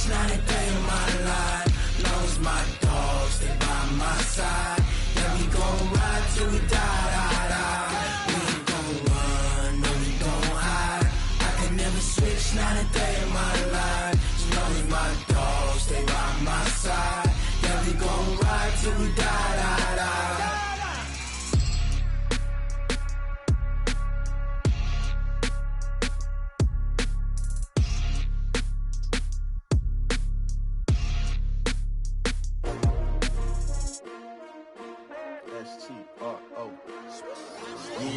not a day in my life. Long as my dogs stay by my side. Yeah, we gon' ride till we die, die, die. We ain't gon' run, no, we gon' hide. I can never switch, not a day in my life. As long as my dogs stay by my side. Yeah, we gon' ride till we die, die, die. S-T-R-O. Yeah.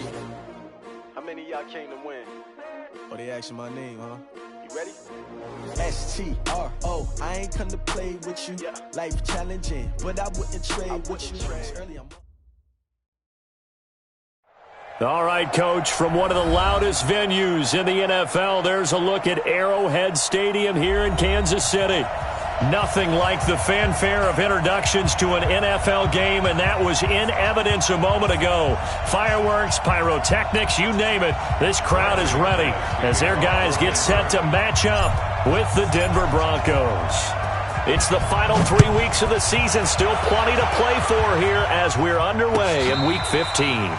How many of y'all came to win? Oh, they asking my name, huh? You ready? S-T-R-O. I ain't come to play with you. Yeah. Life challenging, but I wouldn't trade with you. All right, Coach, from one of the loudest venues in the NFL, there's a look at Arrowhead Stadium here in Kansas City. Nothing like the fanfare of introductions to an NFL game, and that was in evidence a moment ago. Fireworks, pyrotechnics, you name it. This crowd is ready as their guys get set to match up with the Denver Broncos. It's the final 3 weeks of the season. Still plenty to play for here as we're underway in Week 15.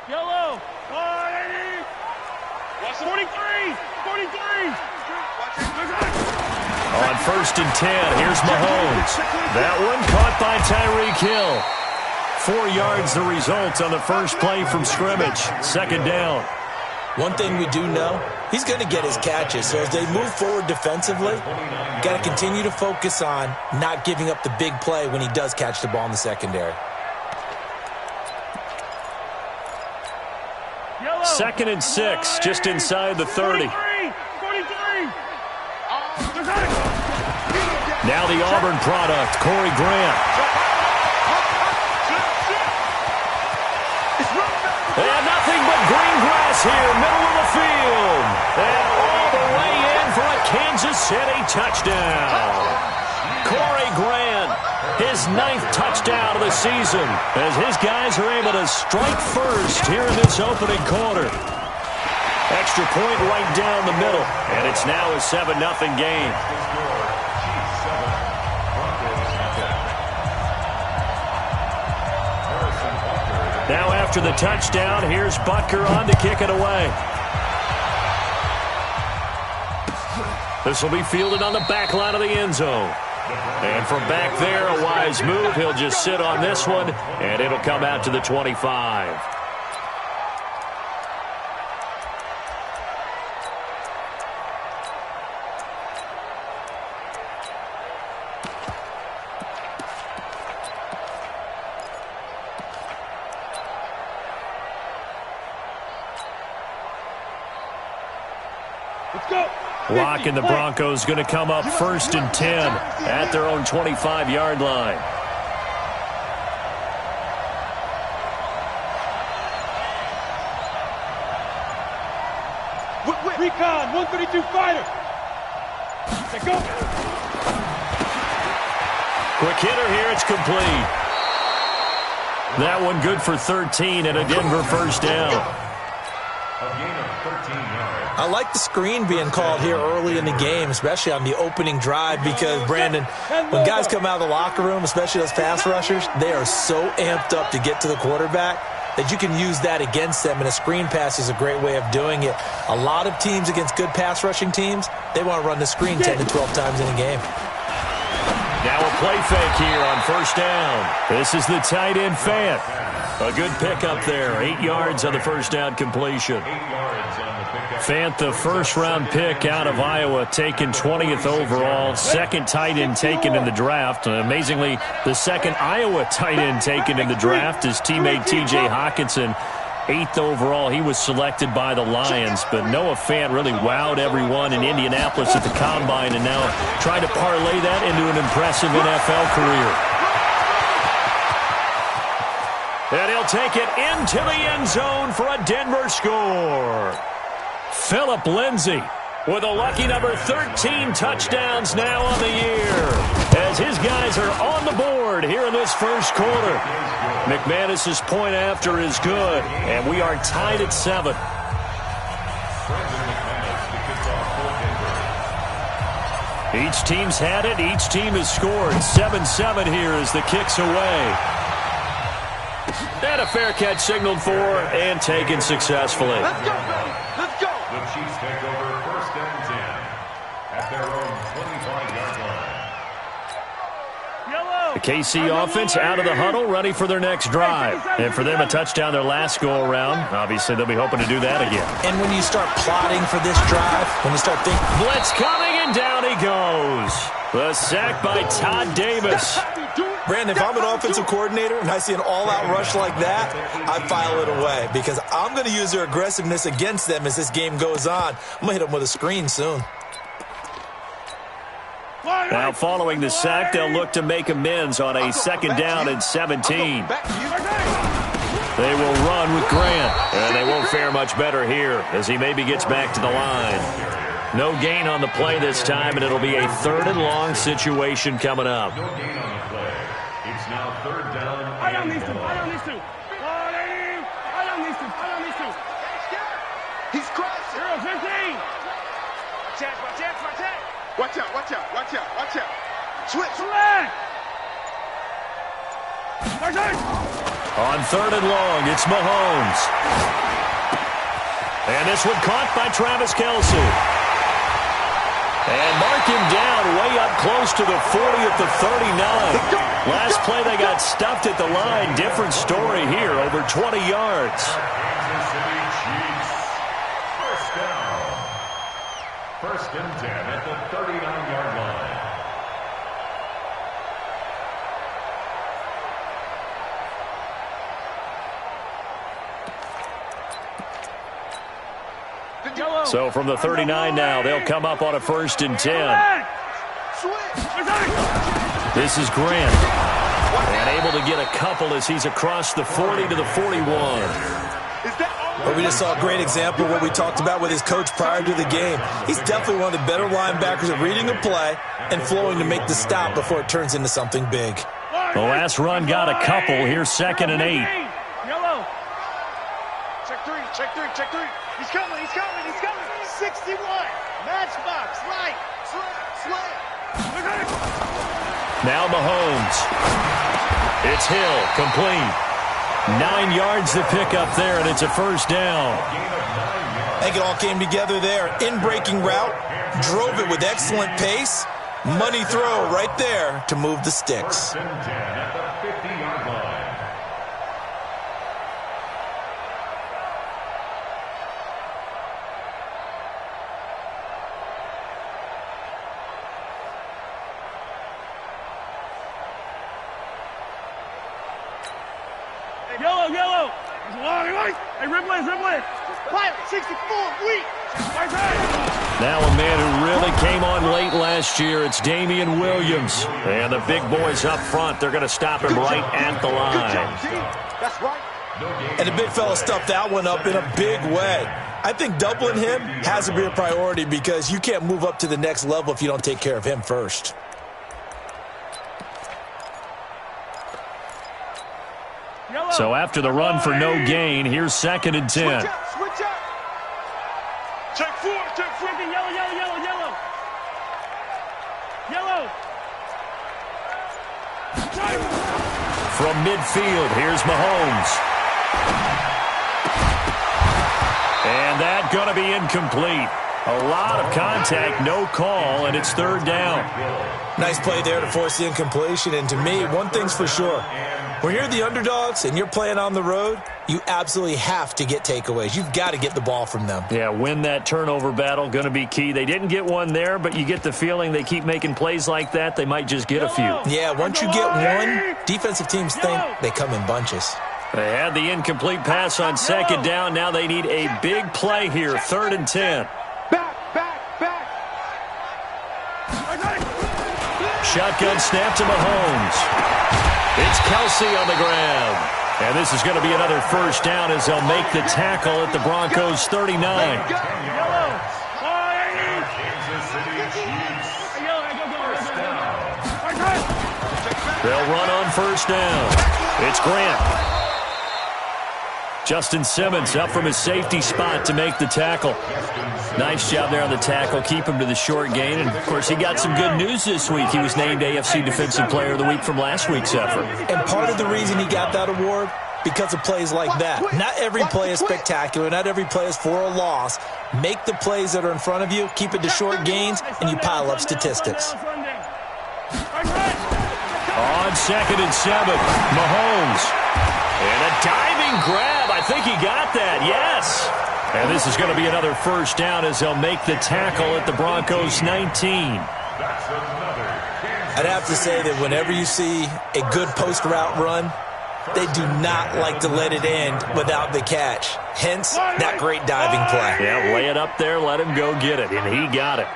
Yellow, 43, 43. On 1st and 10, here's Mahomes. That one caught by Tyreek Hill. 4 yards the result on the first play from scrimmage. Second down. One thing we do know, he's going to get his catches. So as they move forward defensively, got to continue to focus on not giving up the big play when he does catch the ball in the secondary. 2nd and 6, just inside the 30. Now the Auburn product, Corey Grant. And nothing but green grass here, middle of the field. And all the way in for a Kansas City touchdown. Corey Grant, his 9th touchdown of the season, as his guys are able to strike first here in this opening quarter. Extra point right down the middle, and it's now a 7-0 game. Now after the touchdown, here's Butker on to kick it away. This will be fielded on the back line of the end zone. And from back there, a wise move. He'll just sit on this one, and it'll come out to the 25. Lock and the Broncos going to come up 1st and 10 at their own 25-yard line. Recon, 132 fighter. Let's go. Quick hitter here, it's complete. That one good for 13 and a Denver first down. I like the screen being called here early in the game, especially on the opening drive, because, Brandon, when guys come out of the locker room, especially those pass rushers, they are so amped up to get to the quarterback that you can use that against them, and a screen pass is a great way of doing it. A lot of teams against good pass rushing teams, they want to run the screen 10 to 12 times in a game. Now a play fake here on first down. This is the tight end, Fant. A good pickup there. 8 yards on the first down completion. Fant, the first-round pick out of Iowa, taken 20th overall. Second tight end taken in the draft. Amazingly, the second Iowa tight end taken in the draft is teammate T.J. Hawkinson. 8th overall, he was selected by the Lions. But Noah Fant really wowed everyone in Indianapolis at the Combine and now trying to parlay that into an impressive NFL career. And he'll they'll take it into the end zone for a Denver score. Phillip Lindsay with a lucky number 13 touchdowns now on the year, as his guys are on the board here in this first quarter. McManus's point after is good, and we are tied at 7. Each team's had it. Each team has scored. 7-7 here as the kick's away. And a fair catch signaled for and taken successfully. Let's go, buddy. Let's go. The Chiefs take over 1st and 10 at their own 25-yard line. The KC offense out of the huddle, ready for their next drive. And for them, a touchdown their last go-around. Obviously, they'll be hoping to do that again. And when you start plotting for this drive, when you start thinking... Blitz coming, and down he goes. The sack by Todd Davis. Brandon, if I'm an offensive coordinator and I see an all-out rush like that, I file it away because I'm going to use their aggressiveness against them as this game goes on. I'm going to hit them with a screen soon. Now, following the sack, they'll look to make amends on a 2nd down and 17. They will run with Grant, and they won't fare much better here as he maybe gets back to the line. No gain on the play this time, and it'll be a 3rd and long situation coming up. No gain on the play. It's now 3rd down. I don't need to. I don't need to. I don't need to. I don't need to. He's crossing. 0-15. Watch out, watch out, watch out. Watch out, watch out, watch out, watch out. Switch. Select. On 3rd and long, it's Mahomes. And this one caught by Travis Kelce. And mark him down way up close to the 40 at the 39. Last play they got stuffed at the line. Different story here, over 20 yards. Kansas City Chiefs. 1st down. 1st and 10 at the 39-yard line. So from the 39 now, they'll come up on a 1st and 10. This is Grant. And able to get a couple as he's across the 40 to the 41. But we just saw a great example of what we talked about with his coach prior to the game. He's definitely one of the better linebackers at reading a play and flowing to make the stop before it turns into something big. The last run got a couple. Here's 2nd and 8. Yellow. Check 3, check 3, check 3. He's coming, he's coming, he's coming. 61. Matchbox, right. Slam. Now Mahomes. It's Hill, complete. 9 yards to pick up there, and it's a 1st down. I think it all came together there. In-breaking route, drove it with excellent pace. Money throw right there to move the sticks. 1st and 10 at the 50-yard line. Yellow. Hey, Ripley. Pilot, 64, weak. Now a man who really came on late last year, it's Damian Williams. And the big boys up front, they're going to stop him right at the line. That's right. And the big fella stuffed that one up in a big way. I think doubling him has to be a priority because you can't move up to the next level if you don't take care of him first. So after the run for no gain, here's 2nd and 10. Switch up. Check 4, Yellow. From midfield, here's Mahomes. And that going to be incomplete. A lot of contact, no call, and it's 3rd down. Nice play there to force the incompletion. And to me, one thing's for sure. When you're the underdogs and you're playing on the road, you absolutely have to get takeaways. You've got to get the ball from them. Yeah, win that turnover battle, going to be key. They didn't get one there, but you get the feeling they keep making plays like that, they might just get a few. Yeah, once you get one, defensive teams think they come in bunches. They had the incomplete pass on 2nd down. Now they need a big play here, 3rd and 10. Back. Shotgun snap to Mahomes. It's Kelce on the ground. And this is going to be another first down as they'll make the tackle at the Broncos' 39. They'll run on first down. It's Grant. Justin Simmons up from his safety spot to make the tackle. Nice job there on the tackle. Keep him to the short gain. And, of course, he got some good news this week. He was named AFC Defensive Player of the Week from last week's effort. And part of the reason he got that award, because of plays like that. Not every play is spectacular. Not every play is for a loss. Make the plays that are in front of you, keep it to short gains, and you pile up statistics. On 2nd and 7, Mahomes. And a diving grab. I think he got that, yes. And this is going to be another first down as they'll make the tackle at the Broncos' 19. I'd have to say that whenever you see a good post route run, they do not like to let it end without the catch. Hence, that great diving play. Yeah, lay it up there, let him go get it, and he got it.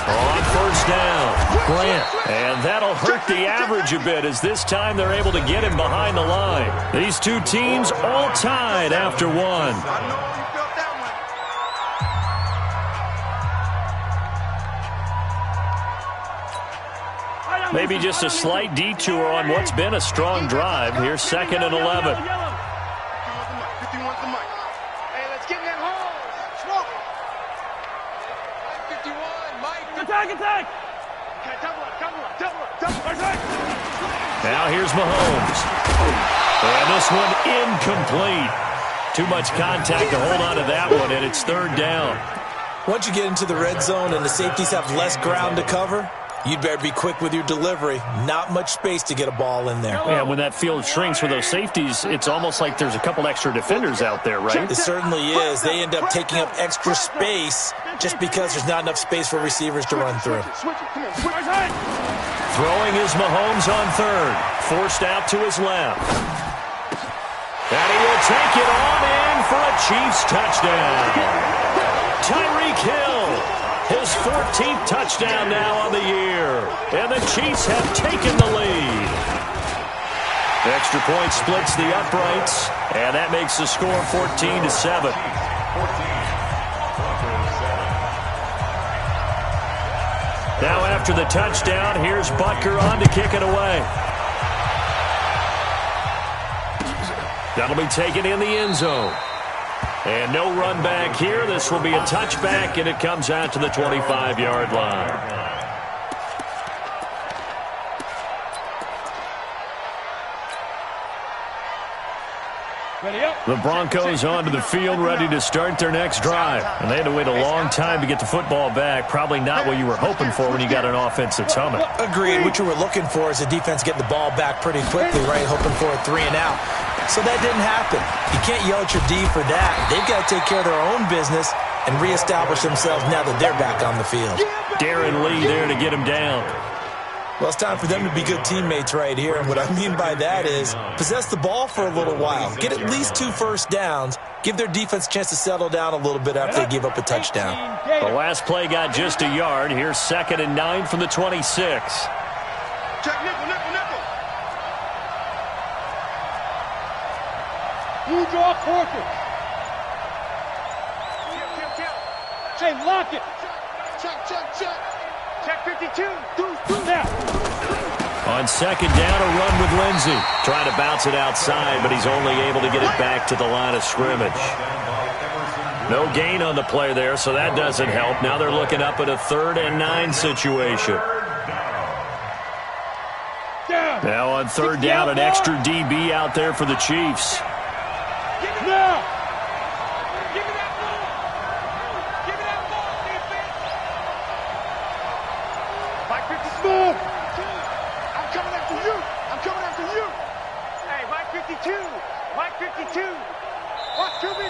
On first down, Grant. And that'll hurt the average a bit as this time they're able to get him behind the line. These two teams all tied after one. Maybe just a slight detour on what's been a strong drive. Here's 2nd and 11. Attack! Now here's Mahomes. And this one incomplete. Too much contact to hold on to that one, and it's 3rd down. Once you get into the red zone and the safeties have less ground to cover, you'd better be quick with your delivery. Not much space to get a ball in there. Yeah, when that field shrinks with those safeties, it's almost like there's a couple extra defenders out there, right? It certainly is. They end up taking up extra space just because there's not enough space for receivers to run through. Throwing is Mahomes on 3rd. Forced out to his left. And he will take it on in for a Chiefs touchdown. Tyreek Hill. His 14th touchdown now on the year. And the Chiefs have taken the lead. Extra point splits the uprights. And that makes the score 14-7. Now after the touchdown, here's Butker on to kick it away. That'll be taken in the end zone. And no run back here. This will be a touchback, and it comes out to the 25-yard line. The Broncos onto the field, ready to start their next drive. And they had to wait a long time to get the football back. Probably not what you were hoping for when you got an offense that's humming. Agreed. What you were looking for is the defense getting the ball back pretty quickly, right? Hoping for a 3 and out. So that didn't happen. You can't yell at your D for that. They've got to take care of their own business and reestablish themselves now that they're back on the field. Darren Lee there to get him down. Well, it's time for them to be good teammates right here. And what I mean by that is possess the ball for a little while. Get at least 2 first downs. Give their defense a chance to settle down a little bit after they give up a touchdown. The last play got just a yard. Here's 2nd and 9 from the 26. Check nickel. You draw quarter. Jay, lock it. Check. Check 52. Do that. On 2nd down, a run with Lindsey. Trying to bounce it outside, but he's only able to get it back to the line of scrimmage. No gain on the play there, so that doesn't help. Now they're looking up at a 3rd and 9 situation. Now on 3rd down, an extra DB out there for the Chiefs. Now.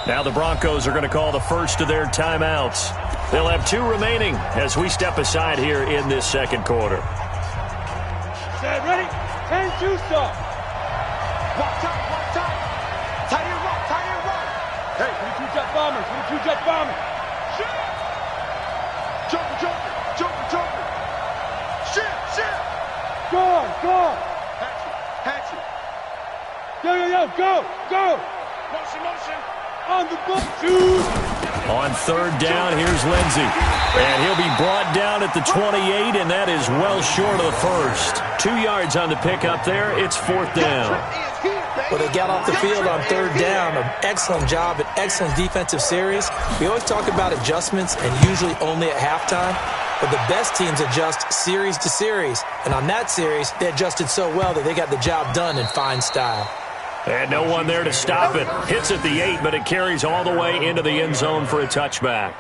Now the Broncos are going to call the first of their timeouts. They'll have 2 remaining as we step aside here in this 2nd quarter. Ready? 10-2 stop. Walk time. Tight end run. Hey, 22 jet bombers. Jumper. Shit. Go. Hatchet. Go. Motion. On the ball. Shoot. On third down, here's Lindsey. And he'll be brought down at the 28, and that is well short of the first. 2 yards on the pickup there. It's fourth down. Well, they got off the field on third down. An excellent job, an excellent defensive series. We always talk about adjustments, and usually only at halftime. But the best teams adjust series to series. And on that series, they adjusted so well that they got the job done in fine style. And no one there to stop it. Hits at the 8, but it carries all the way into the end zone for a touchback.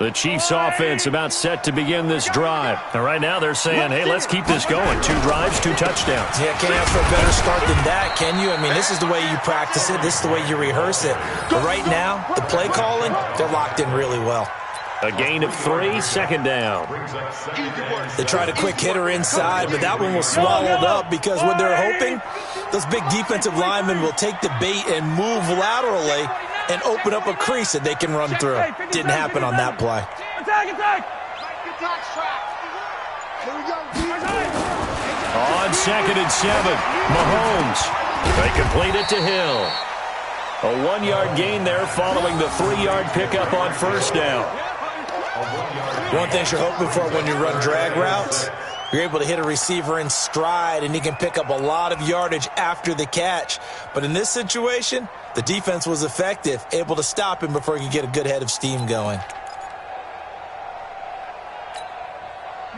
The Chiefs offense about set to begin this drive. And right now they're saying, hey, let's keep this going. 2 drives, 2 touchdowns. Yeah, can't ask for a better start than that, can you? I mean, this is the way you practice it. This is the way you rehearse it. But right now, the play calling, they're locked in really well. A gain of 3, second down. They tried a quick hitter inside, but that one was swallowed up because what they're hoping, those big defensive linemen will take the bait and move laterally and open up a crease that they can run through. Didn't happen on that play. On 2nd and 7, Mahomes. They complete it to Hill. A 1-yard gain there following the 3-yard pickup on first down. One thing you're hoping for when you run drag routes, you're able to hit a receiver in stride, and he can pick up a lot of yardage after the catch. But in this situation, the defense was effective, able to stop him before he could get a good head of steam going.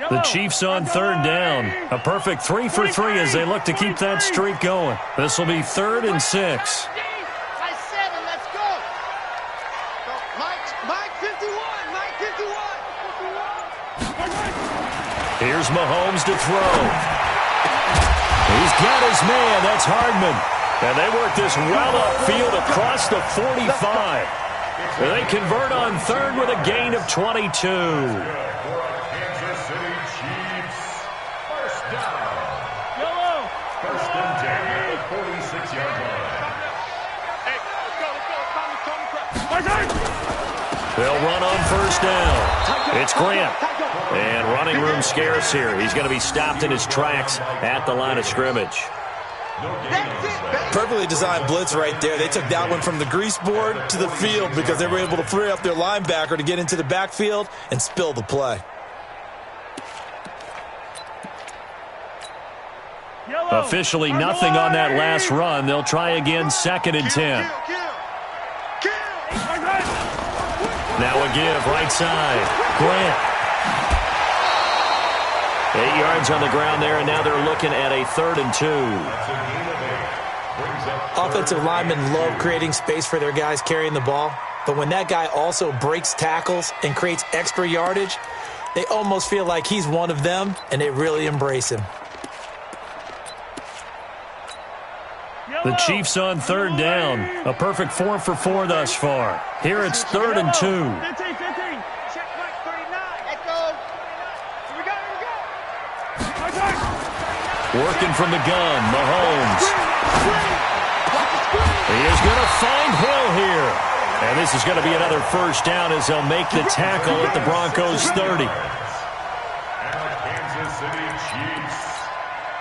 The Chiefs on third down. A perfect 3 for 3 as they look to keep that streak going. This will be 3rd and 6. Here's Mahomes to throw. He's got his man. That's Hardman. And they work this well upfield across the 45. And they convert on 3rd with a gain of 22. Kansas City Chiefs. First down. First and 10 at the 46-yard line. Hey, let's go. They'll run on first down. It's Grant. And running room scarce here. He's going to be stopped in his tracks at the line of scrimmage. Perfectly designed blitz right there. They took that one from the grease board to the field because they were able to free up their linebacker to get into the backfield and spill the play. Officially nothing on that last run. They'll try again 2nd and 10. Now a give right side. Grant. 8 yards on the ground there, and now they're looking at a 3rd and 2. Offensive linemen love creating space for their guys carrying the ball, but when that guy also breaks tackles and creates extra yardage, they almost feel like he's one of them, and they really embrace him. The Chiefs on third down. A perfect 4 for 4 thus far. Here it's 3rd and 2. Working from the gun, Mahomes. He is going to find Hill here. And this is going to be another first down as they'll make the tackle at the Broncos 30. Kansas City Chiefs.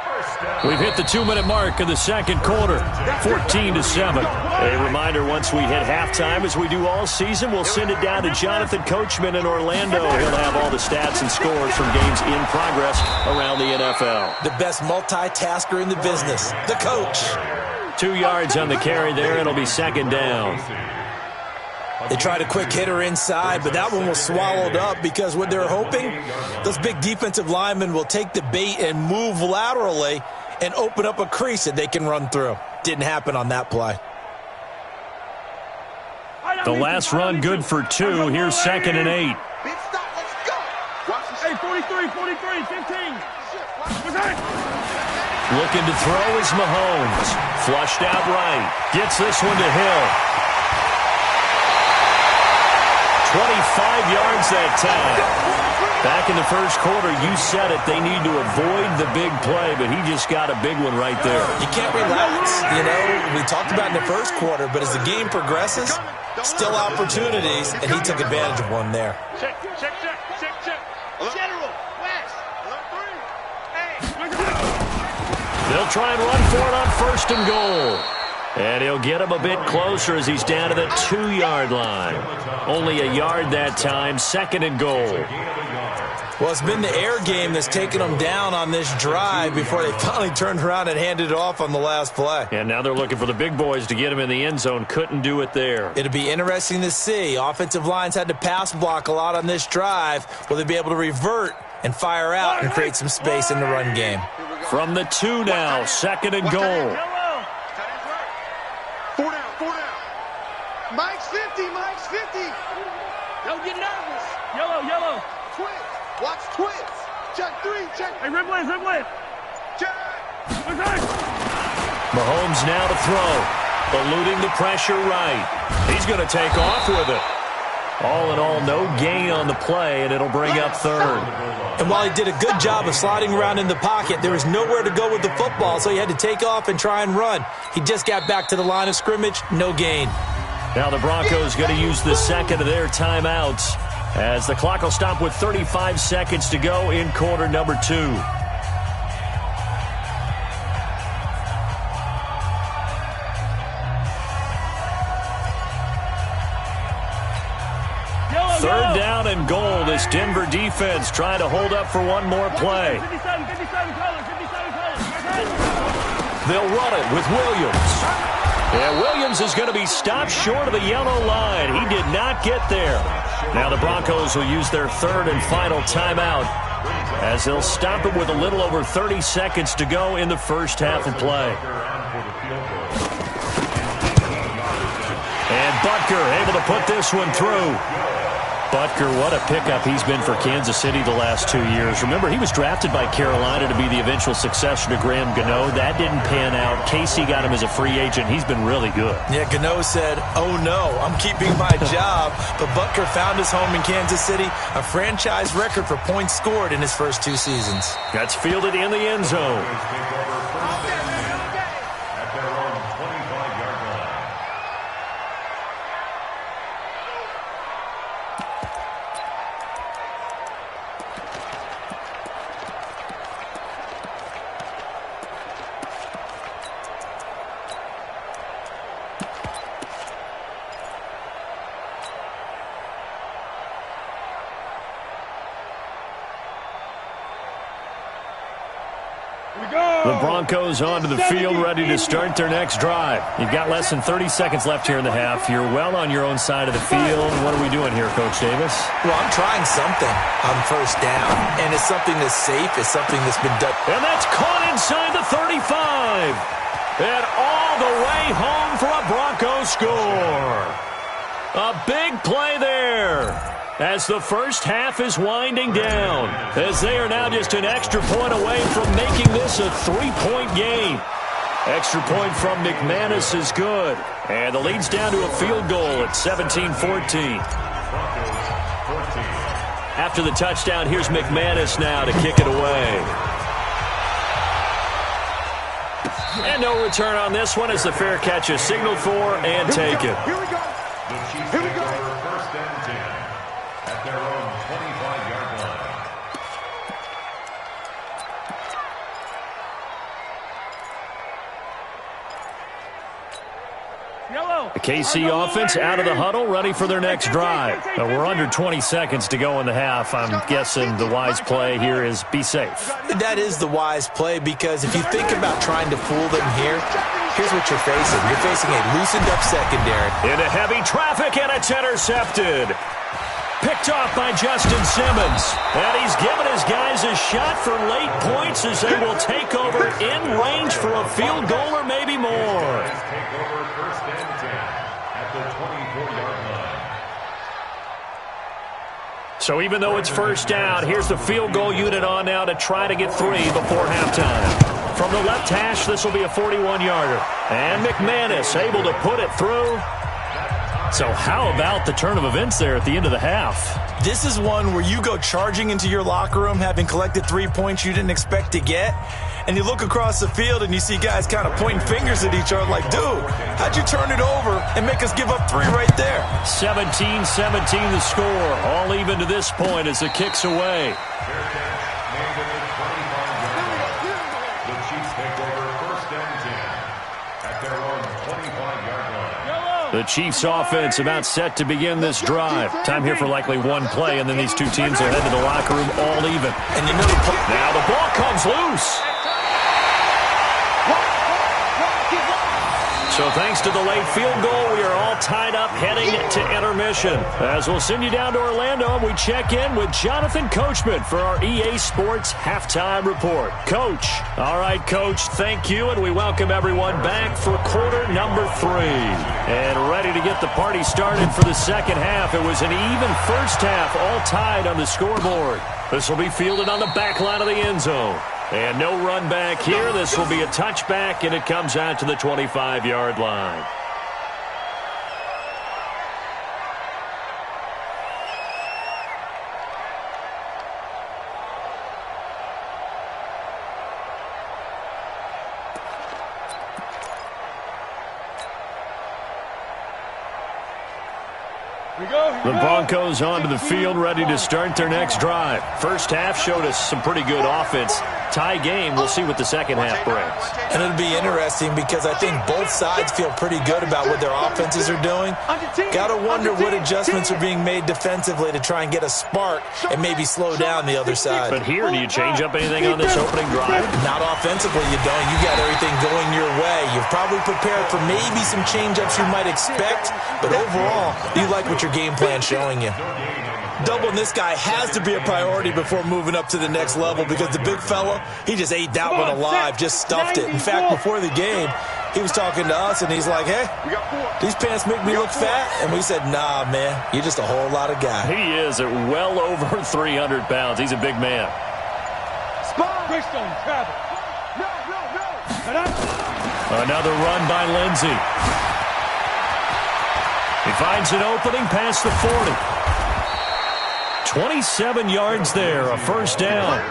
First down. We've hit the 2-minute mark of the second quarter, 14-7. A reminder, once we hit halftime, as we do all season, we'll send it down to Jonathan Coachman in Orlando. He'll have all the stats and scores from games in progress around the NFL. The best multitasker in the business, the coach. 2 yards on the carry there. It'll be 2nd down. They tried a quick hitter inside, but that one was swallowed up because what they're hoping, those big defensive linemen will take the bait and move laterally and open up a crease that they can run through. Didn't happen on that play. The last run good for 2. Here's 2nd and 8. Hey, 43, 15. Looking to throw is Mahomes. Flushed out right. Gets this one to Hill. 25 yards that time. Back in the first quarter, you said it, they need to avoid the big play, but he just got a big one right there. You can't relax. You know, we talked about in the first quarter, but as the game progresses, still opportunities, and he took advantage of one there. Check. General, West. They'll try and run for it on first and goal. And he'll get him a bit closer as he's down to the 2-yard line. Only a yard that time, second and goal. Well, it's been the air game that's taken them down on this drive before they finally turned around and handed it off on the last play. And now they're looking for the big boys to get him in the end zone. Couldn't do it there. It'll be interesting to see. Offensive lines had to pass block a lot on this drive. Will they be able to revert and fire out and create some space in the run game? From the 2 now, second and goal. 4 down. Mike's 50. Don't get nervous. Yellow. Twins. Watch twins. Check 3. Hey, rib blitz. Check. Mahomes now to throw. Eluding the pressure right. He's going to take off with it. All in all, no gain on the play, and it'll bring up third. And while he did a good job of sliding around in the pocket, there was nowhere to go with the football, so he had to take off and try and run. He just got back to the line of scrimmage, no gain. Now the Broncos going to use the second of their timeouts as the clock will stop with 35 seconds to go in quarter number 2. Third down and goal. This Denver defense trying to hold up for one more play. They'll run it with Williams. Yeah, Williams is going to be stopped short of the yellow line. He did not get there. Now the Broncos will use their third and final timeout as they'll stop it with a little over 30 seconds to go in the first half of play. And Butker able to put this one through. Butker, what a pickup he's been for Kansas City the last 2 years. Remember, he was drafted by Carolina to be the eventual successor to Graham Gano. That didn't pan out. Casey got him as a free agent. He's been really good. Yeah, Gano said, oh no, I'm keeping my job. But Butker found his home in Kansas City, a franchise record for points scored in his first 2 seasons. That's fielded in the end zone. The Broncos onto the field, ready to start their next drive. You've got less than 30 seconds left here in the half. You're well on your own side of the field. What are we doing here, Coach Davis? Well, I'm trying something on first down, and it's something that's safe. It's something that's been done. And that's caught inside the 35. And all the way home for a Broncos score. A big play there as the first half is winding down, as they are now just an extra point away from making this a 3-point game. Extra point from McManus is good, and the lead's down to a field goal at 17-14. After the touchdown, here's McManus now to kick it away. And no return on this one as the fair catch is signaled for and taken. Here we go. Here we go. First and 10 at their own 25-yard line. The KC offense out of the huddle, ready for their next drive. We're under 20 seconds to go in the half. I'm guessing the wise play here is be safe. That is the wise play, because if you think about trying to fool them here, here's what you're facing. You're facing a loosened up secondary. Into heavy traffic, and it's intercepted. Picked off by Justin Simmons. And he's given his guys a shot for late points as they will take over in range for a field goal or maybe more. Take over first and 10 at the 24-yard line. So even though it's first down, here's the field goal unit on now to try to get 3 before halftime. From the left hash, this will be a 41-yarder. And McManus able to put it through. So how about the turn of events there at the end of the half? This is one where you go charging into your locker room having collected 3 points you didn't expect to get, and you look across the field and you see guys kind of pointing fingers at each other like, dude, how'd you turn it over and make us give up 3 right there? 17-17 the score. All even to this point as the kick's away. The Chiefs take over first and 10 at their own 25-yard line. The Chiefs offense about set to begin this drive. Time here for likely one play, and then these two teams will head to the locker room all even. And you know now the ball comes loose. So thanks to the late field goal, we are all tied up heading to intermission. As we'll send you down to Orlando, and we check in with Jonathan Coachman for our EA Sports Halftime Report. Coach. All right, Coach, thank you, and we welcome everyone back for quarter number 3. And ready to get the party started for the second half. It was an even first half, all tied on the scoreboard. This will be fielded on the back line of the end zone. And no run back here. This will be a touchback, and it comes out to the 25-yard line. The Broncos onto the field, ready to start their next drive. First half showed us some pretty good offense. Tie game, we'll see what the second half brings. And it'll be interesting because I think both sides feel pretty good about what their offenses are doing. Got to wonder what adjustments are being made defensively to try and get a spark and maybe slow down the other side. But here, do you change up anything on this opening drive? Not offensively, you don't. You got everything going your way. You've probably prepared for maybe some change-ups you might expect, but overall, you like what your game plan's showing you. Doubling this guy has to be a priority before moving up to the next level because the big fella, he just ate that one alive, just stuffed it. In fact, before the game, he was talking to us, and he's like, hey, these pants make me look fat. And we said, nah, man, you're just a whole lot of guy. He is at well over 300 pounds. He's a big man. Another run by Lindsey. He finds an opening past the 40. 27 yards there, a first down.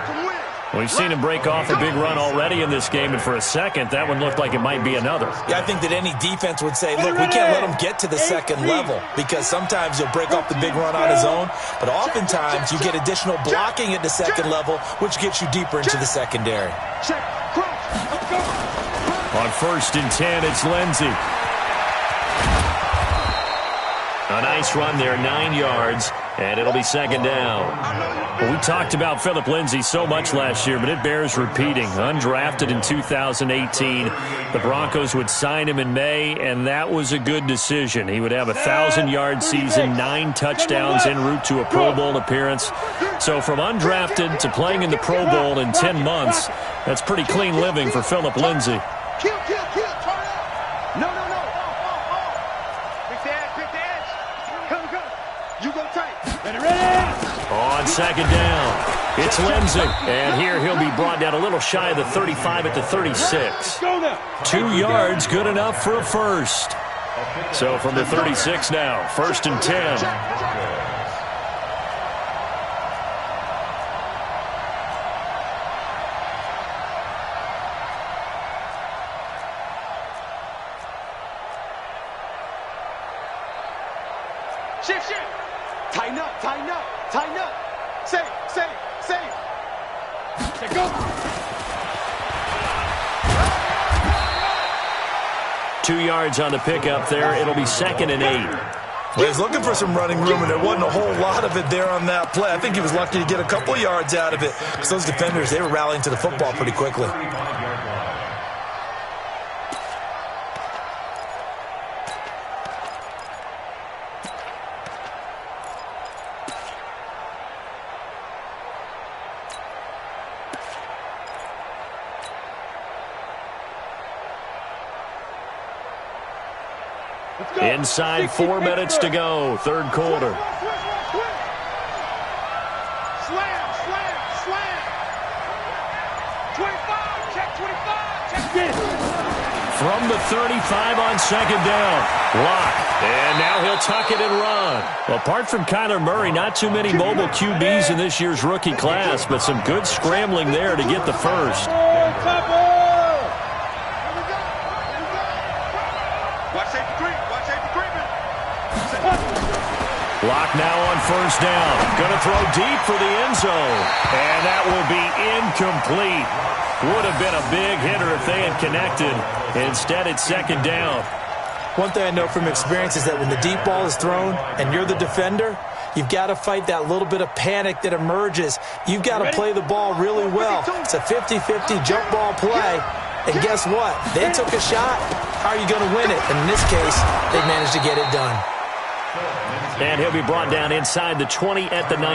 We've seen him break off a big run already in this game, and for a second, that one looked like it might be another. Yeah, I think that any defense would say, look, we can't let him get to the second level because sometimes he'll break off the big run on his own, but oftentimes you get additional blocking at the second level, which gets you deeper into the secondary. On first and 10, it's Lindsey. A nice run there, 9 yards, and it'll be second down. Well, we talked about Phillip Lindsay so much last year, but it bears repeating. Undrafted in 2018, the Broncos would sign him in May, and that was a good decision. He would have a 1,000-yard season, 9 touchdowns en route to a Pro Bowl appearance. So from undrafted to playing in the Pro Bowl in 10 months, that's pretty clean living for Phillip Lindsay. Kill, turn up. No. Pick the edge. Come. You go tight. Ready. On second down, it's Lindsey. And here he'll be brought down a little shy of the 35 at the 36. 2 yards, good enough for a first. So from the 36 now, first and 10. Shift. Tighten up. Safe. Go. 2 yards on the pickup there. It'll be second and 8. Well, he's looking for some running room, and there wasn't a whole lot of it there on that play. I think he was lucky to get a couple yards out of it because those defenders, they were rallying to the football pretty quickly. Inside 4 minutes to go, third quarter. Slam. 25, check 25. from the 35 on second down. Lock. And now he'll tuck it and run. Well, apart from Kyler Murray, not too many mobile QBs in this year's rookie class, but some good scrambling there to get the first. Lock now on first down. Going to throw deep for the end zone. And that will be incomplete. Would have been a big hitter if they had connected. Instead, it's second down. One thing I know from experience is that when the deep ball is thrown and you're the defender, you've got to fight that little bit of panic that emerges. You've got to play the ball really well. It's a 50-50 jump ball play. And guess what? They took a shot. How are you going to win it? And in this case, they managed to get it done. And he'll be brought down inside the 20 at the 19.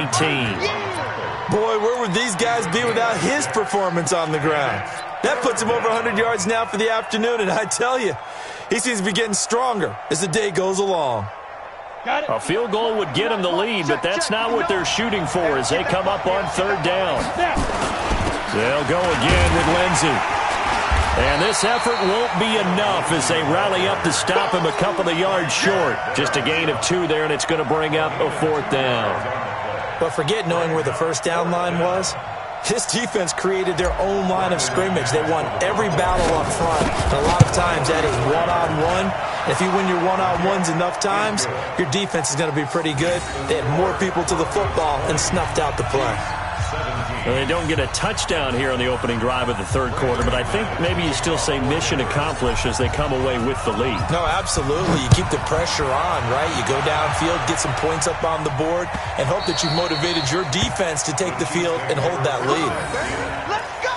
Boy, where would these guys be without his performance on the ground? That puts him over 100 yards now for the afternoon, and I tell you, he seems to be getting stronger as the day goes along. A field goal would get him the lead, but that's not what they're shooting for as they come up on third down. They'll go again with Lindsey. And this effort won't be enough as they rally up to stop him a couple of yards short. Just a gain of 2 there, and it's going to bring up a fourth down. But forget knowing where the first down line was. This defense created their own line of scrimmage. They won every battle up front. And a lot of times that is one-on-one. If you win your one-on-ones enough times, your defense is going to be pretty good. They had more people to the football and snuffed out the play. Well, they don't get a touchdown here on the opening drive of the third quarter, but I think maybe you still say mission accomplished as they come away with the lead. No, absolutely. You keep the pressure on, right? You go downfield, get some points up on the board, and hope that you've motivated your defense to take the field and hold that lead. Let's go!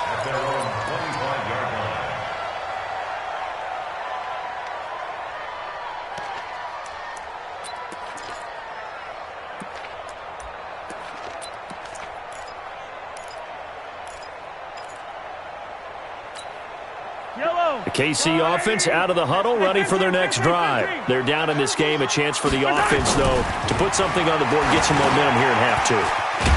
The KC offense out of the huddle, ready for their next drive. They're down in this game. A chance for the offense, though, to put something on the board, get some momentum here in half 2.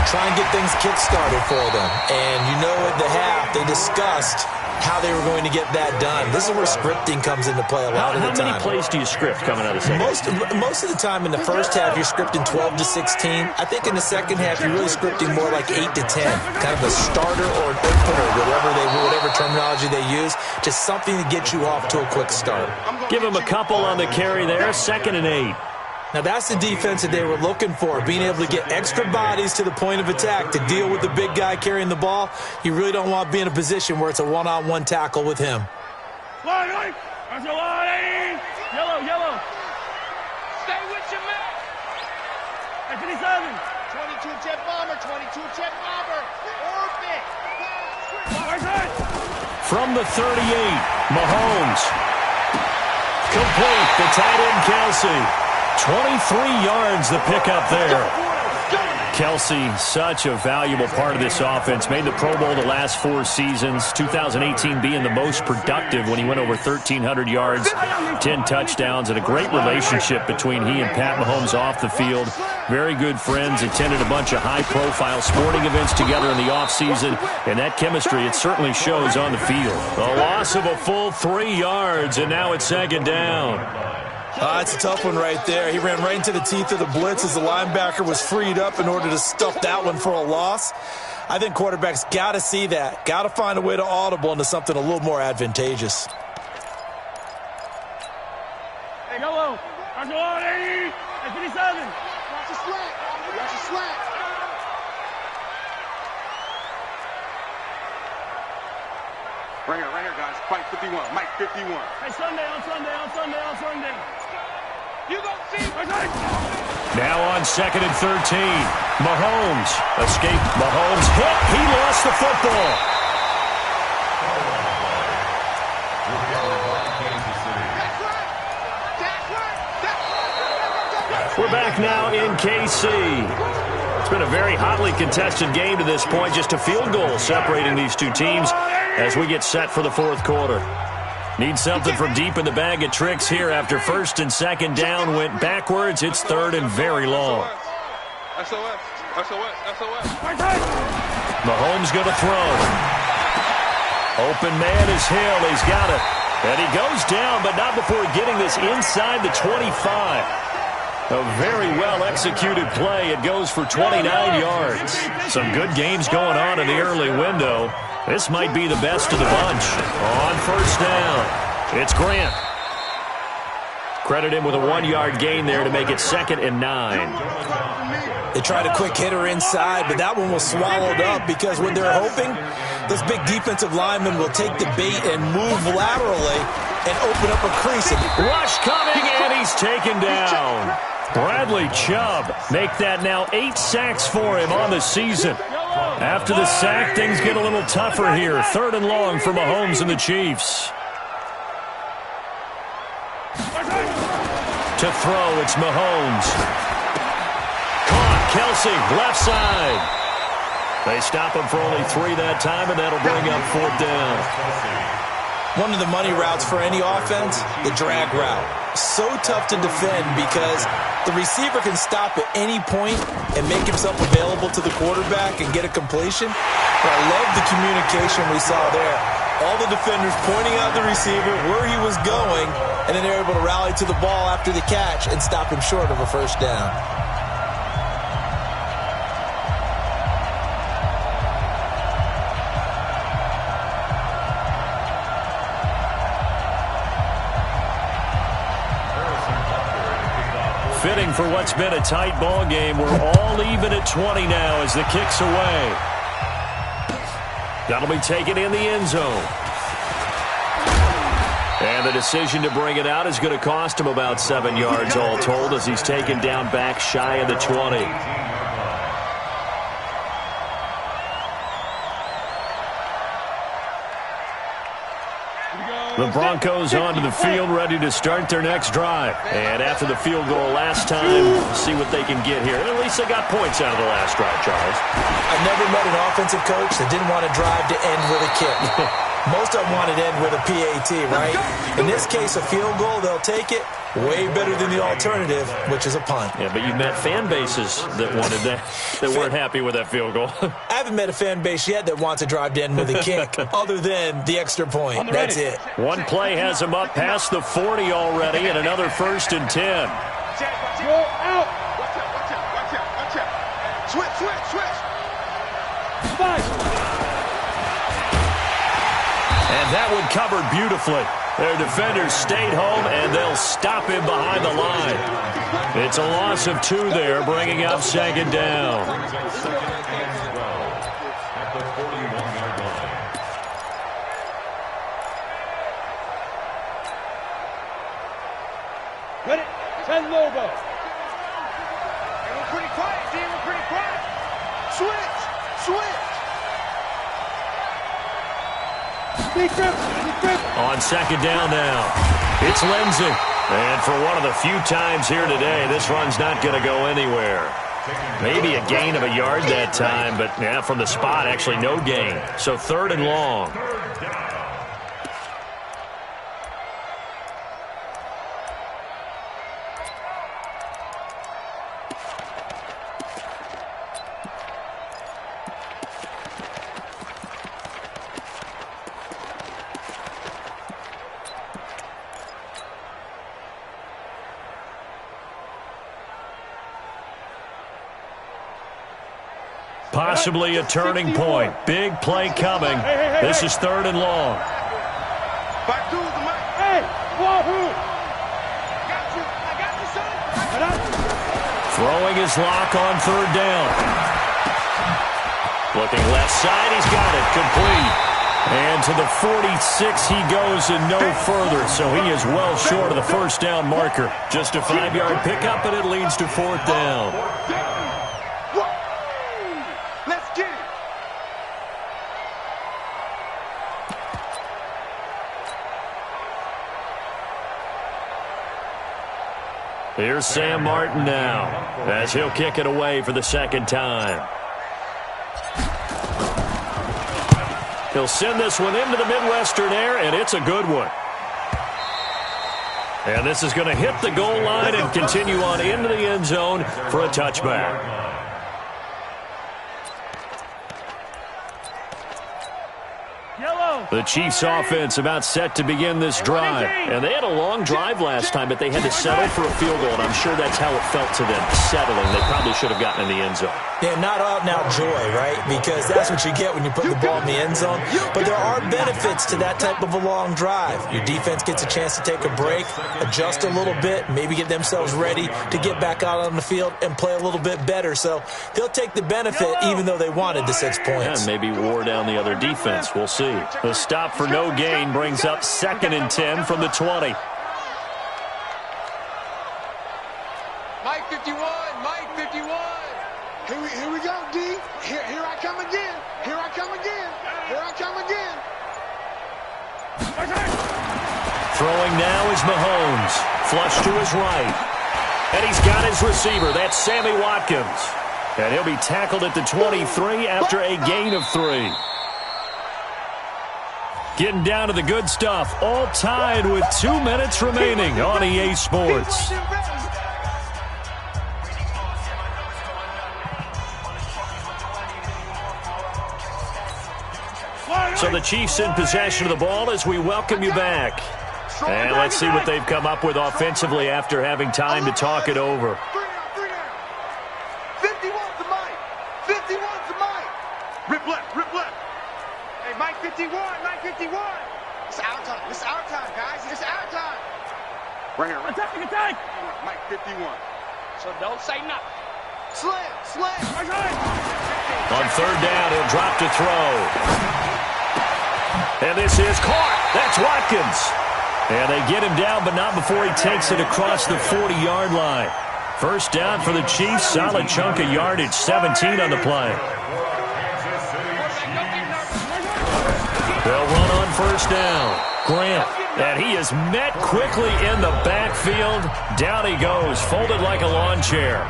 Try and get things kick-started for them. And you know at the half, they discussed how they were going to get that done. This is where scripting comes into play a lot of the time. How many plays do you script coming out of the second? Most of the time in the first half, you're scripting 12 to 16. I think in the second half, you're really scripting more like 8 to 10. Kind of a starter or an opener, whatever terminology they use. Just something to get you off to a quick start. Give them a couple on the carry there. 2nd and 8. Now, that's the defense that they were looking for, being able to get extra bodies to the point of attack to deal with the big guy carrying the ball. You really don't want to be in a position where it's a one-on-one tackle with him. Yellow. Stay with your man. Hey, 57. 22 jet bomber, 22 jet bomber. Orbit. From the 38, Mahomes. Complete. The tight end, Kelsey. 23 yards the pickup there. Kelsey, such a valuable part of this offense. Made the Pro Bowl the last 4 seasons. 2018 being the most productive when he went over 1,300 yards, 10 touchdowns, and a great relationship between he and Pat Mahomes off the field. Very good friends. Attended a bunch of high-profile sporting events together in the offseason. And that chemistry, it certainly shows on the field. A loss of a full 3 yards, and now it's second down. It's a tough one right there. He ran right into the teeth of the blitz as the linebacker was freed up in order to stuff that one for a loss. I think quarterbacks got to see that. Got to find a way to audible into something a little more advantageous. Hey, yellow. Watch your 80. Hey, 57. Watch your slack. Watch your slack. Right here, guys. Fight 51. Mike 51. Hey, Sunday. You go see. Now on 2nd and 13. Mahomes. Escape. Mahomes hit. He lost the football. We're back now in KC. It's been a very hotly contested game to this point. Just a field goal separating these two teams as we get set for the fourth quarter. Need something from deep in the bag of tricks here after 1st and 2nd down went backwards. It's 3rd and very long. SOS. Mahomes going to throw. Open man is Hill. He's got it. And he goes down, but not before getting this inside the 25. A very well-executed play. It goes for 29 yards. Some good games going on in the early window. This might be the best of the bunch. On first down, it's Grant. Credit him with a 1-yard gain there to make it 2nd and 9. They tried a quick hitter inside, but that one was swallowed up because what they're hoping, this big defensive lineman will take the bait and move laterally and open up a crease. Rush coming, and he's taken down. Bradley Chubb make that now 8 sacks for him on the season. After the sack, things get a little tougher here. 3rd and long for Mahomes and the Chiefs. To throw, it's Mahomes. Caught, Kelsey, left side. They stop him for only 3 that time, and that'll bring up 4th down. One of the money routes for any offense, the drag route. So tough to defend because the receiver can stop at any point and make himself available to the quarterback and get a completion. But I love the communication we saw there. All the defenders pointing out the receiver, where he was going, and then they're able to rally to the ball after the catch and stop him short of a first down. Fitting for what's been a tight ball game. We're all even at 20 now as the kick's away. That'll be taken in the end zone. And the decision to bring it out is going to cost him about 7 yards all told as he's taken down back shy of the 20. The Broncos onto the field, ready to start their next drive. And after the field goal last time, see what they can get here. At least they got points out of the last drive, Charles. I've never met an offensive coach that didn't want to drive to end with a kick. Most of them want it to end with a PAT, right? In this case, a field goal, they'll take it. Way better than the alternative, which is a punt. Yeah, but you've met fan bases that wanted that, that weren't happy with that field goal. I haven't met a fan base yet that wants to drive to end with a kick, other than the extra point. That's it. One play has him up past the 40 already, and another 1st and 10. Go out. Watch out, watch out, watch out, watch out. Switch. And that one covered beautifully. Their defenders stayed home, and they'll stop him behind the line. It's a loss of 2 there, bringing up 2nd down. Ready? 10 Lobo. We're pretty quiet, D. We're pretty quiet. Switch. On 2nd down now, it's Lindsey. And for one of the few times here today, this run's not going to go anywhere. Maybe a gain of a yard that time, but yeah, from the spot, actually no gain. So 3rd and long. Possibly a turning point. Big play coming. This is 3rd and long. Back to the mic. Hey, Wahoo! I got you, son. Throwing his lock on 3rd down. Looking left side, he's got it. Complete. And to the 46 he goes and no further, so he is well short of the 1st down marker. Just a 5-yard pickup, and it leads to 4th down. Let's get it. Here's Sam Martin now, as he'll kick it away for the 2nd time. He'll send this one into the Midwestern air, and it's a good one. And this is going to hit the goal line and continue on into the end zone for a touchback. The Chiefs offense about set to begin this drive. And they had a long drive last time, but they had to settle for a field goal, and I'm sure that's how it felt to them, settling. They probably should have gotten in the end zone. Yeah, not out and out joy, right? Because that's what you get when you put the ball in the end zone. But there are benefits to that type of a long drive. Your defense gets a chance to take a break, adjust a little bit, maybe get themselves ready to get back out on the field and play a little bit better. So they'll take the benefit even though they wanted the 6 points. And maybe wore down the other defense. We'll see. The stop for no gain brings up 2nd and 10 from the 20. Mike 51, Mike 51. Here we go, D. Here I come again. Here I come again. Here I come again. Throwing now is Mahomes. Flush to his right. And he's got his receiver. That's Sammy Watkins. And he'll be tackled at the 23 after a gain of 3. Getting down to the good stuff. All tied with 2 minutes remaining on EA Sports. So the Chiefs in possession of the ball as we welcome you back. And let's see what they've come up with offensively after having time to talk it over. 51 to Mike. 51 to Mike. Rip left, rip left. Hey, Mike 51, Mike 51. It's our time. It's our time, guys. It's our time. Right here. Attack, attack. Mike 51. So don't say nothing. Slam, slam. On 3rd down, he'll drop to throw. And this is caught. That's Watkins. And they get him down, but not before he takes it across the 40-yard line. First down for the Chiefs. Solid chunk of yardage. 17 on the play. They'll run on 1st down. Grant. And he is met quickly in the backfield. Down he goes, folded like a lawn chair.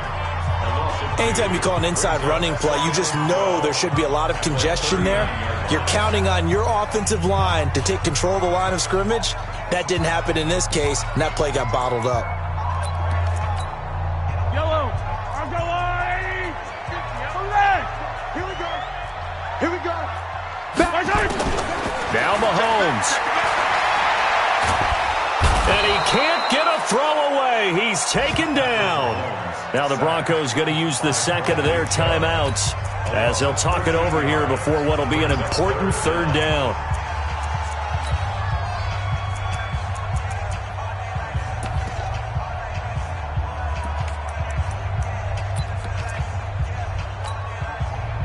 Anytime you call an inside running play, you just know there should be a lot of congestion there. You're counting on your offensive line to take control of the line of scrimmage. That didn't happen in this case, and that play got bottled up. Yellow. I'll go on. Here we go. Here we go. Now Mahomes. And he can't get a throw away. He's taken down. Now the Broncos going to use the 2nd of their timeouts as they'll talk it over here before what will be an important 3rd down.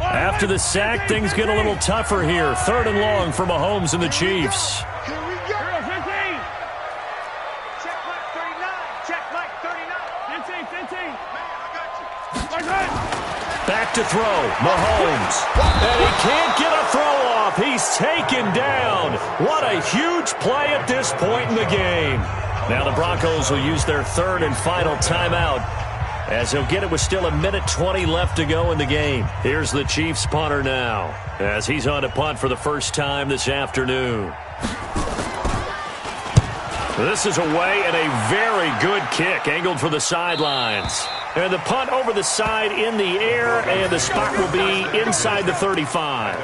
After the sack, things get a little tougher here. 3rd and long for Mahomes and the Chiefs. Here we go. 15. Check Mike 39. Check Mike 39. 15. Man, I got you. Back to throw. Mahomes. And he can't get a throw off. He's taken down. What a huge play at this point in the game. Now the Broncos will use their 3rd and final timeout, as he'll get it with still 1:20 left to go in the game. Here's the Chiefs punter now, as he's on to punt for the first time this afternoon. This is away and a very good kick, angled for the sidelines. And the punt over the side in the air, and the spot will be inside the 35.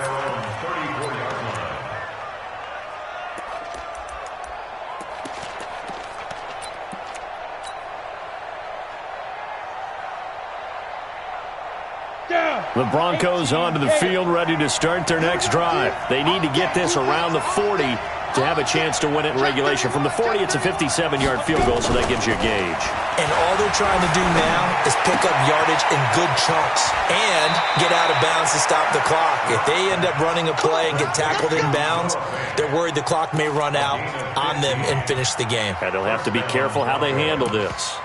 The Broncos onto the field, ready to start their next drive. They need to get this around the 40 to have a chance to win it in regulation. From the 40, it's a 57-yard field goal, so that gives you a gauge. And all they're trying to do now is pick up yardage in good chunks and get out of bounds to stop the clock. If they end up running a play and get tackled in bounds, they're worried the clock may run out on them and finish the game. And they'll have to be careful how they handle this.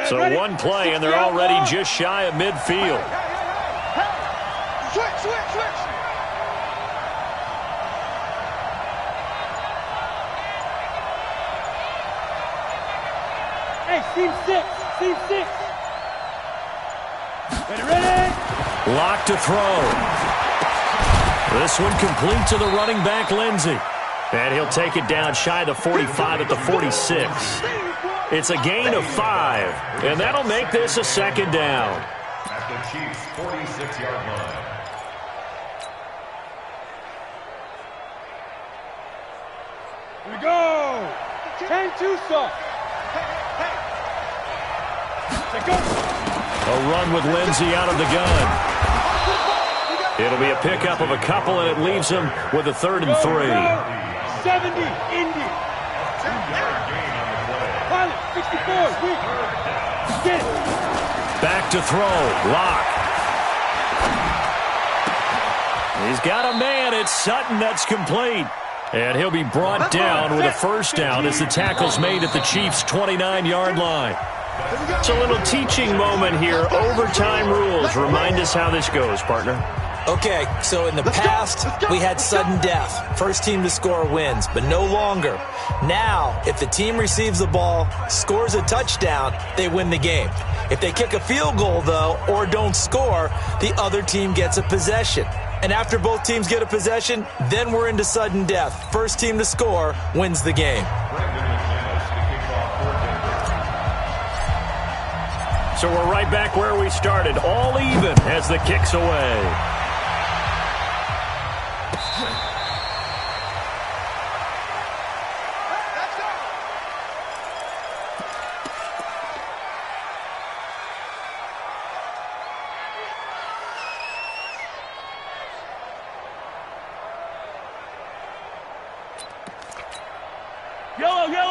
So one play, and they're already just shy of midfield. Switch, switch, switch. Hey, Steve 6. Steve 6. Ready? Lock to throw. This one complete to the running back, Lindsey. And he'll take it down shy of the 45 at the 46. It's a gain of 5, and that'll make this a second down. At the Chiefs' 46-yard line. Here we go. 10-2, sir. Let's go. A run with Lindsey out of the gun. It'll be a pickup of a couple, and it leaves him with a 3rd and 3. 70, Indy. 2-yard gain on the play. Pilot, 64, weak. Get it. Back to throw. Lock. He's got a man. It's Sutton. That's complete. And he'll be brought down with a first down as the tackle's made at the Chiefs' 29-yard line. It's a little teaching moment here. Overtime rules. Remind us how this goes, partner. Okay, so in the past, we had sudden death. First team to score wins, but no longer. Now, if the team receives the ball, scores a touchdown, they win the game. If they kick a field goal, though, or don't score, the other team gets a possession. And after both teams get a possession, then we're into sudden death. First team to score wins the game. So we're right back where we started, all even as the kick's away.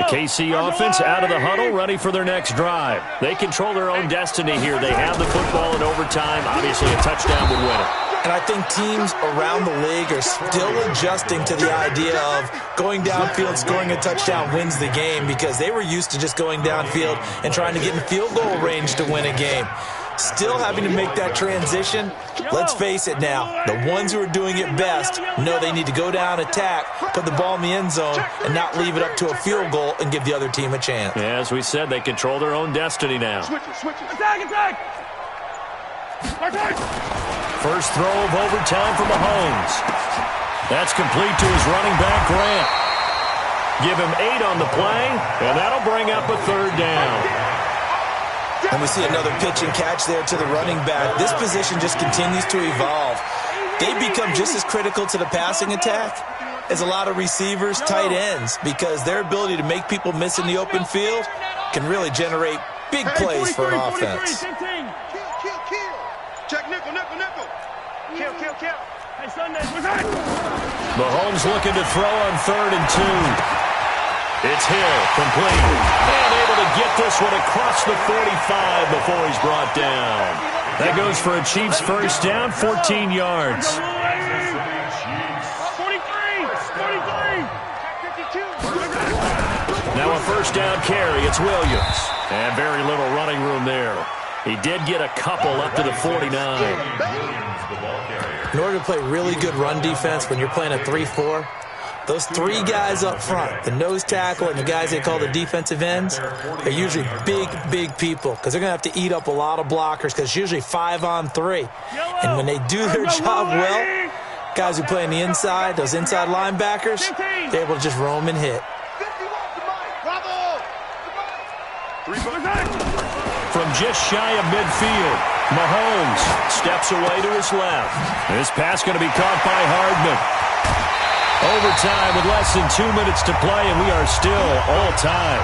KC offense out of the huddle, ready for their next drive. They control their own destiny here. They have the football in overtime. Obviously, a touchdown would win it. And I think teams around the league are still adjusting to the idea of going downfield, scoring a touchdown wins the game, because they were used to just going downfield and trying to get in field goal range to win a game. Still having to make that transition. Let's face it now, the ones who are doing it best know they need to go down, attack, put the ball in the end zone, and not leave it up to a field goal and give the other team a chance. Yeah, as we said, they control their own destiny now. Switch it. Attack! First throw of overtime for Mahomes. That's complete to his running back, Grant. Give him 8 on the play, and that'll bring up a 3rd down. And we see another pitch and catch there to the running back. This position just continues to evolve. They become just as critical to the passing attack as a lot of receivers, tight ends, because their ability to make people miss in the open field can really generate big plays for an offense. Check nickel. Kill. Hey, Sunday, what's that? Mahomes looking to throw on 3rd and 2. It's Hill, complete. And able to get this one across the 45 before he's brought down. That goes for a Chiefs first down, 14 yards. 43. Now a first down carry. It's Williams. And very little running room there. He did get a couple up to the 49. In order to play really good run defense when you're playing a 3-4, those 3 guys up front, the nose tackle and the guys they call the defensive ends, are usually big people, because they're going to have to eat up a lot of blockers, because it's usually 5 on 3. And when they do their job well, guys who play on the inside, those inside linebackers, they're able to just roam and hit. From just shy of midfield, Mahomes steps away to his left. This pass going to be caught by Hardman. Overtime with less than 2 minutes to play, and we are still all tied.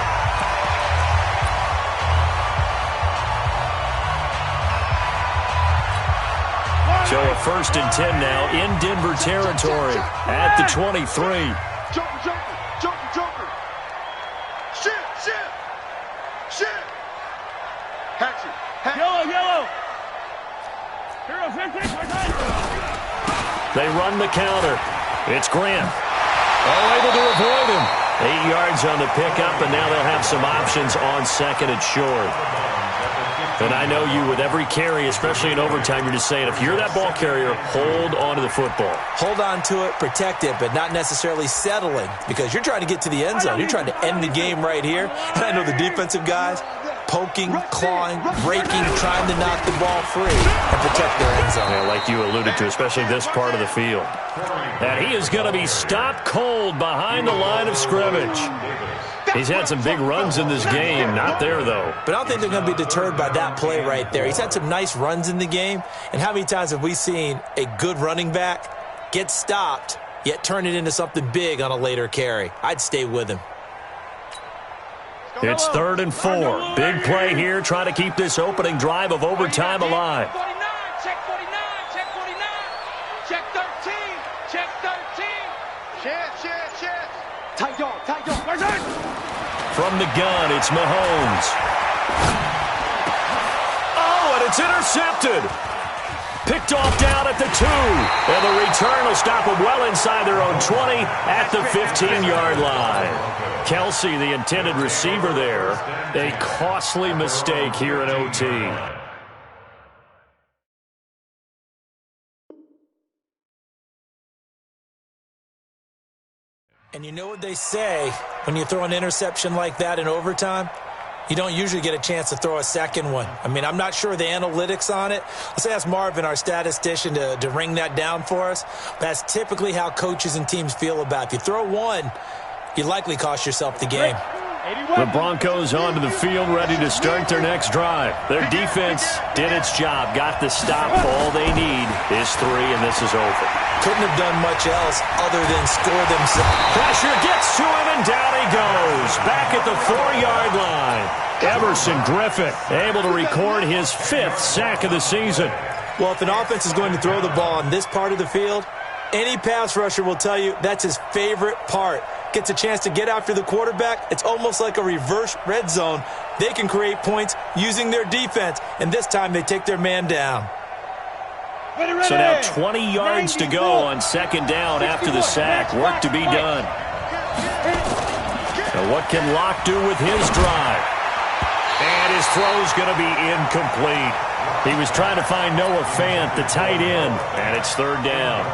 So a 1st and 10 now in Denver territory at the 23. Joker. Shit. Hatchet. Yellow. Hero 15. They run the counter. It's Grant. Able to avoid him. 8 yards on the pickup, and now they'll have some options on 2nd and short. And I know you, with every carry, especially in overtime, you're just saying, if you're that ball carrier, hold on to the football. Hold on to it, protect it, but not necessarily settling, because you're trying to get to the end zone. You're trying to end the game right here. And I know the defensive guys, poking, clawing, breaking, trying to knock the ball free and protect their end zone. Yeah, like you alluded to, especially this part of the field. And he is going to be stopped cold behind the line of scrimmage. He's had some big runs in this game. Not there, though. But I don't think they're going to be deterred by that play right there. He's had some nice runs in the game. And how many times have we seen a good running back get stopped, yet turn it into something big on a later carry? I'd stay with him. It's 3rd and 4. Big play here, trying to keep this opening drive of overtime alive. 49, check 49, check 49, check 13, check 13. Check. Tight dog. From the gun, it's Mahomes. Oh, and it's intercepted. Picked off down at the 2. And the return will stop them well inside their own 20 at the 15-yard line. Kelsey, the intended receiver there. A costly mistake here in OT. And you know what they say, when you throw an interception like that in overtime, you don't usually get a chance to throw a second one. I mean, I'm not sure the analytics on it. Let's ask Marvin, our statistician, to ring that down for us. That's typically how coaches and teams feel about it. If you throw one, you likely cost yourself the game. The Broncos onto the field, ready to start their next drive. Their defense did its job, got the stop. All they need is 3, and this is over. Couldn't have done much else other than score themselves. Pressure gets to him, and down he goes. Back at the 4-yard line. Everson Griffin able to record his 5th sack of the season. Well, if an offense is going to throw the ball on this part of the field, any pass rusher will tell you that's his favorite part. Gets a chance to get after the quarterback. It's almost like a reverse red zone. They can create points using their defense, and this time they take their man down. So now 20 yards to go on 2nd down after the sack. Work to be done. Now what can Locke do with his drive? And his throw's going to be incomplete. He was trying to find Noah Fant, the tight end, and it's 3rd down.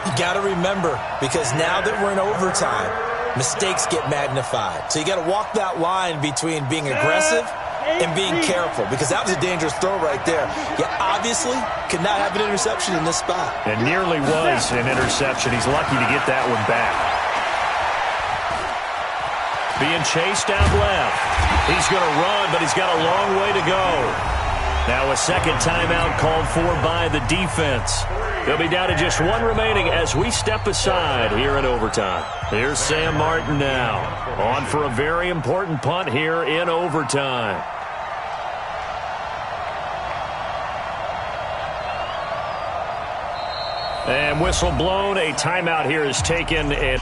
You got to remember, because now that we're in overtime, mistakes get magnified. So you got to walk that line between being aggressive and being careful, because that was a dangerous throw right there. You obviously could not have an interception in this spot. It nearly was an interception. He's lucky to get that one back. Being chased down left. He's going to run, but he's got a long way to go. Now a second timeout called for by the defense. They'll be down to just 1 remaining as we step aside here in overtime. Here's Sam Martin now, on for a very important punt here in overtime. And whistle blown, a timeout here is taken. And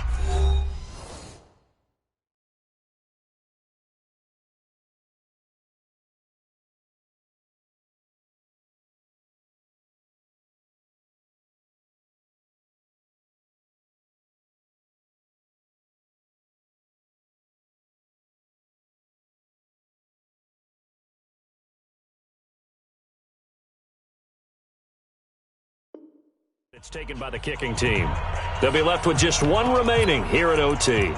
it's taken by the kicking team. They'll be left with just 1 remaining here at OT.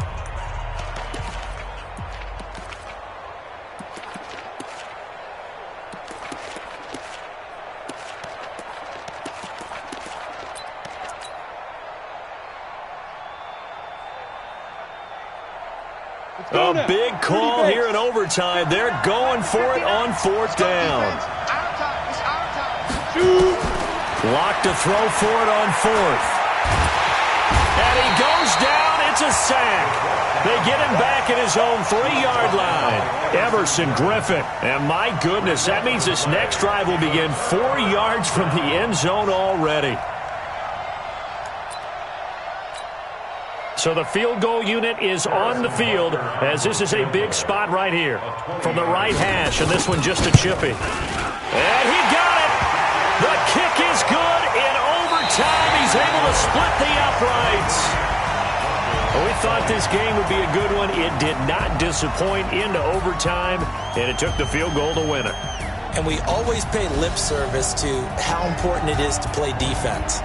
A big call here in overtime. They're going for it on 4th down. Locked to throw for it on 4th. And he goes down. It's a sack. They get him back at his own 3-yard line. Everson Griffin. And my goodness, that means this next drive will begin 4 yards from the end zone already. So the field goal unit is on the field, as this is a big spot right here. From the right hash, and this one just a chippy. And he got it. The kick is good. In overtime, he's able to split the uprights. Well, we thought this game would be a good one. It did not disappoint into overtime, and it took the field goal to win it. And we always pay lip service to how important it is to play defense.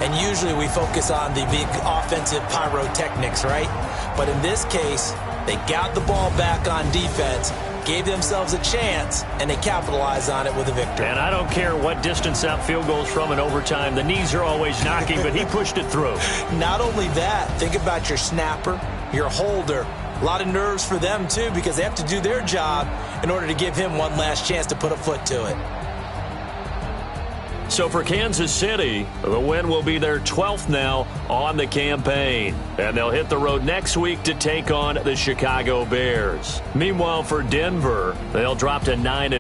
And usually we focus on the big offensive pyrotechnics, right? But in this case, they got the ball back on defense, gave themselves a chance, and they capitalized on it with a victory. And I don't care what distance that field goes from in overtime. The knees are always knocking, but he pushed it through. Not only that, think about your snapper, your holder. A lot of nerves for them, too, because they have to do their job in order to give him one last chance to put a foot to it. So for Kansas City, the win will be their 12th now on the campaign. And they'll hit the road next week to take on the Chicago Bears. Meanwhile, for Denver, they'll drop to 9-2